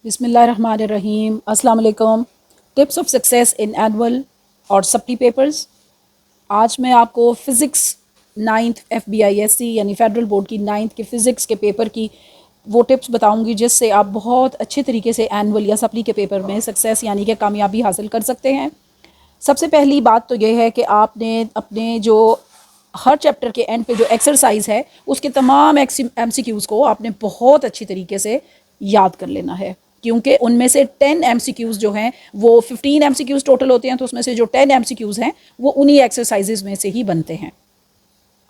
बिस्मिल्लाहिर्रहमानिर्रहीम। अस्सलाम वालेकुम। Tips of success in annual और सप्ली पेपर्स। आज मैं आपको फ़िज़िक्स नाइन्थ FBISC यानी फ़ेडरल बोर्ड की नाइन्थ के फ़िज़िक्स के पेपर की वो टिप्स बताऊंगी जिससे आप बहुत अच्छे तरीके से एनुअल या सप्ली के पेपर में सक्सेस यानी कि कामयाबी हासिल कर सकते हैं। सबसे पहली बात तो ये है कि आपने अपने जो हर चैप्टर के एंड पे जो एक्सरसाइज है उसके तमाम MCQs को आपने बहुत अच्छी तरीके से याद कर लेना है, क्योंकि उनमें से 10 MCQs जो हैं वो 15 MCQs टोटल होते हैं, तो उसमें से जो 10 MCQs हैं वो उन्हीं एक्सरसाइजेज में से ही बनते हैं।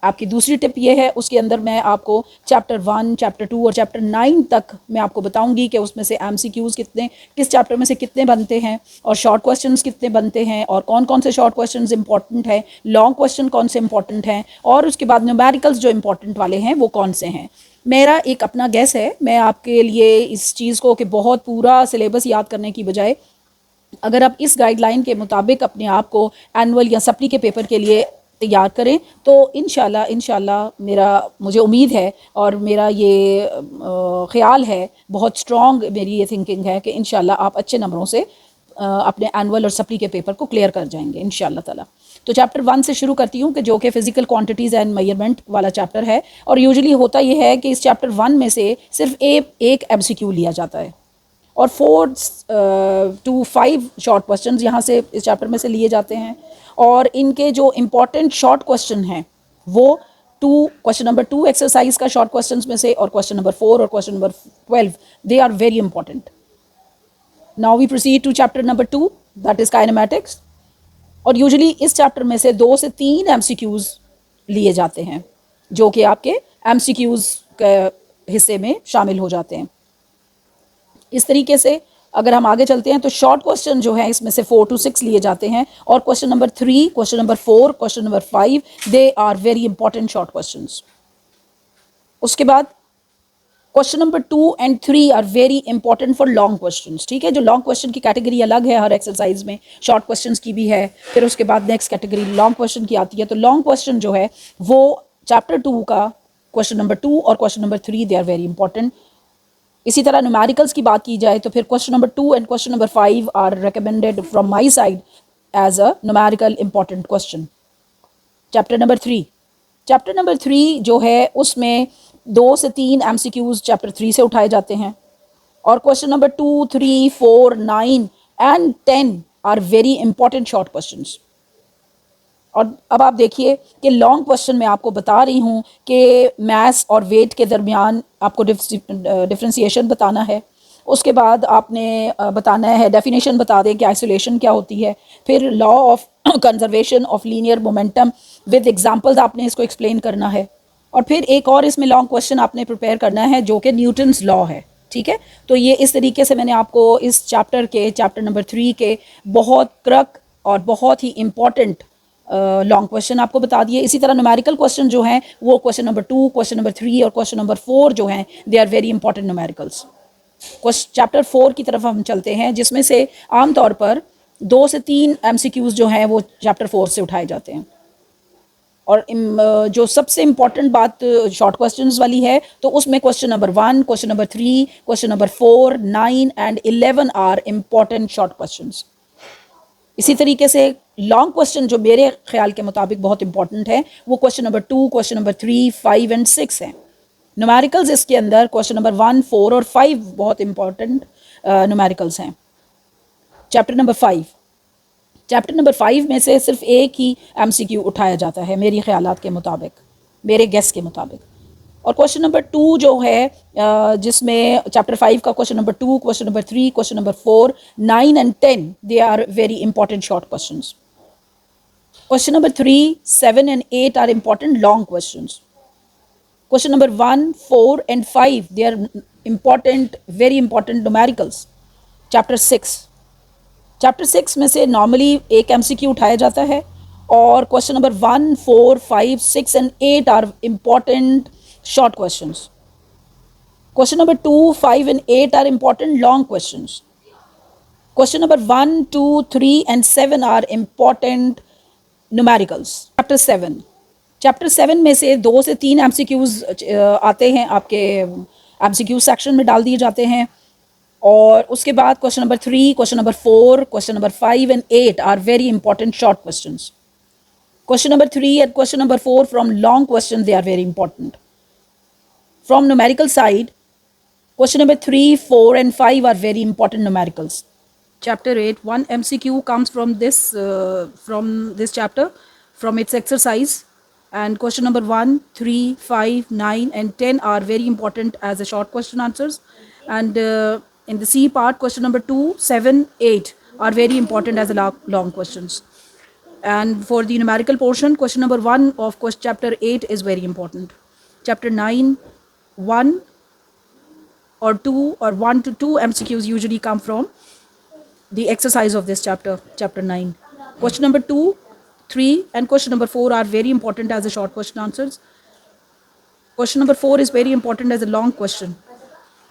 आपकी दूसरी टिप ये है, उसके अंदर मैं आपको चैप्टर 1, चैप्टर 2 और चैप्टर 9 तक मैं आपको बताऊंगी कि उसमें से MCQs कितने, किस चैप्टर में से कितने बनते हैं और शॉर्ट क्वेश्चंस कितने बनते हैं और कौन कौन से शॉर्ट क्वेश्चंस इंपॉर्टेंट हैं, लॉन्ग क्वेश्चन कौन से इंपॉर्टेंट हैं और उसके बाद न्यूमेरिकल्स जो इंपॉर्टेंट वाले हैं वो कौन से हैं। मेरा एक अपना गेस है, मैं आपके लिए इस चीज़ को कि बहुत पूरा सिलेबस याद करने की बजाय अगर आप इस गाइडलाइन के मुताबिक अपने आप को एनुअल या सप्ली के पेपर के लिए तैयार करें तो इंशाल्लाह मुझे उम्मीद है और मेरा ये ख़्याल है, बहुत स्ट्रॉन्ग मेरी ये थिंकिंग है कि इंशाल्लाह आप अच्छे नंबरों से अपने एनुअल और सप्ली के पेपर को क्लियर कर जाएंगे इंशाल्लाह ताला। तो चैप्टर 1 से शुरू करती हूँ कि जो कि फ़िज़िकल क्वांटिटीज़ एंड मेजरमेंट वाला चैप्टर है, और यूजुअली होता ये है कि इस चैप्टर 1 में से सिर्फ एक MCQ लिया जाता है और 4 to 5 शॉर्ट क्वेश्चंस यहाँ से इस चैप्टर में से लिए जाते हैं, और इनके जो इम्पोर्टेंट शॉर्ट क्वेश्चन हैं वो क्वेश्चन नंबर 2 एक्सरसाइज का शॉर्ट क्वेश्चंस में से और क्वेश्चन नंबर 4 और question number 12 they are very important. Now we proceed to chapter number 2, that is kinematics, और यूजुअली इस चैप्टर में से 2 से 3 MCQs लिए जाते हैं जो कि आपके MCQs के हिस्से में शामिल हो जाते हैं। इस तरीके से अगर हम आगे चलते हैं तो शॉर्ट क्वेश्चन जो है इसमें से 4 to 6 लिए जाते हैं, और question number 3, question number 4, question number 5 they are very important short questions. उसके बाद question number 2 and 3 are very important for long questions. ठीक है, जो लॉन्ग क्वेश्चन की कैटेगरी अलग है हर एक्सरसाइज में, शॉर्ट क्वेश्चंस की भी है, फिर उसके बाद नेक्स्ट कैटेगरी लॉन्ग क्वेश्चन की आती है। तो लॉन्ग क्वेश्चन जो है वो चैप्टर 2 का क्वेश्चन नंबर 2 और question number 3 they are very important. इसी तरह न्यूमेरिकल्स की बात की जाए तो फिर question number 2 and question number 5 are recommended from my side as a numerical important question. Chapter number 3 जो है उसमें 2 से 3 MCQs चैप्टर 3 से उठाए जाते हैं, और question number 2, 3, 4, 9 and 10 are very important short questions. और अब आप देखिए कि लॉन्ग क्वेश्चन में आपको बता रही हूँ कि मास और वेट के दरमियान आपको डिफ्रेंशिएशन बताना है, उसके बाद आपने बताना है, डेफिनेशन बता दें कि आइसोलेशन क्या होती है, फिर law of conservation of linear momentum with examples आपने इसको एक्सप्लेन करना है, और फिर एक और इसमें लॉन्ग क्वेश्चन आपने प्रिपेयर करना है जो कि न्यूटन्स लॉ है। ठीक है, तो ये इस तरीके से मैंने आपको इस चैप्टर नंबर 3 के बहुत क्रक और बहुत ही इम्पॉर्टेंट लॉन्ग क्वेश्चन आपको बता दिए। इसी तरह न्यूमेरिकल क्वेश्चन जो हैं वो क्वेश्चन नंबर 2, क्वेश्चन नंबर 3 और क्वेश्चन नंबर 4 जो हैं they are very important numericals. Chapter 4 की तरफ हम चलते हैं, जिसमें से आमतौर पर 2 से 3 MCQs जो हैं वो चैप्टर 4 से उठाए जाते हैं, और जो सबसे इम्पॉर्टेंट बात शॉर्ट क्वेश्चंस वाली है तो उसमें question number 1, question number 3, question number 4, 9 and 11 are important short questions. इसी तरीके से लॉन्ग क्वेश्चन जो मेरे ख्याल के मुताबिक बहुत इंपॉर्टेंट है वो question number 2, question number 3, 5 and 6 हैं। न्यूमेरिकल्स इसके अंदर क्वेश्चन नंबर 1, 4 और 5 बहुत इंपॉर्टेंट न्यूमेरिकल्स हैं। चैप्टर नंबर 5 में से सिर्फ एक ही MCQ उठाया जाता है मेरी ख्यालात के मुताबिक, मेरे गेस के मुताबिक, और क्वेश्चन नंबर 2 जो है जिसमें चैप्टर 5 का question number 2, question number 3, question number 4, 9 and 10 they are very important short questions. Question number 3, 7 and 8 are important long questions. Question number 1, 4 and 5 they are important, very important numericals. Chapter 6 में से normally एक MCQ उठाया जाता है, और question number 1, 4, 5, 6 and 8 are important short questions. Question number 2, 5 and 8 are important long questions. Question number 1, 2, 3 and 7 are important numericals. Chapter 7 में से 2 से 3 MCQs आते हैं, आपके MCQ सेक्शन में डाल दिए जाते हैं, और उसके बाद question number 3, question number 4, question number 5 and 8 are very important short questions. Question number 3 and question number 4 from long questions, they are very important. From numerical side, question number 3, 4 and 5 are very important numericals. Chapter 8, one MCQ comes from this chapter, from its exercise. And question number 1, 3, 5, 9 and 10 are very important as a short question answers. And in the C part, question number 2, 7, 8 are very important as a long questions. And for the numerical portion, question number 1 of chapter 8 is very important. Chapter 9, 1 or 2 or 1 to 2 MCQs usually come from the exercise of this chapter, chapter 9. Question number 2, 3 and question number 4 are very important as a short question answers. Question number 4 is very important as a long question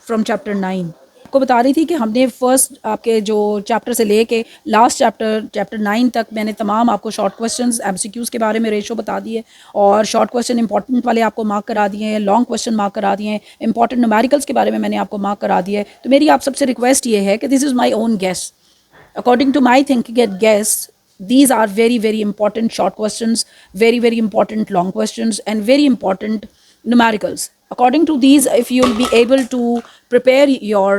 from chapter 9. आपको बता रही थी कि हमने first आपके जो chapter से लेके लास्ट चैप्टर 9 तक मैंने तमाम आपको शॉर्ट क्वेश्चंस एमसीक्यूज़ के बारे में रेशो बता दिए और शॉर्ट क्वेश्चन इंपॉर्टेंट वाले आपको मार्क करा दिए हैं, लॉन्ग क्वेश्चन मार्क करा दिए हैं, इंपॉर्टेंट न्यूमेरिकल्स के बारे में मैंने आपको मार्क करा दिया है. तो मेरी आप सबसे रिक्वेस्ट ये है कि this is my own guess. According to my thinking and guess, these are very, very important short questions, very, very important long questions, and very important numericals. According to these, if you will be able to prepare your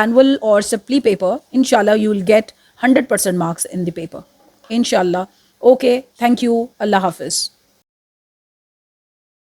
annual or supply paper, inshallah, you will get 100% marks in the paper. Inshallah. Okay, thank you. Allah Hafiz.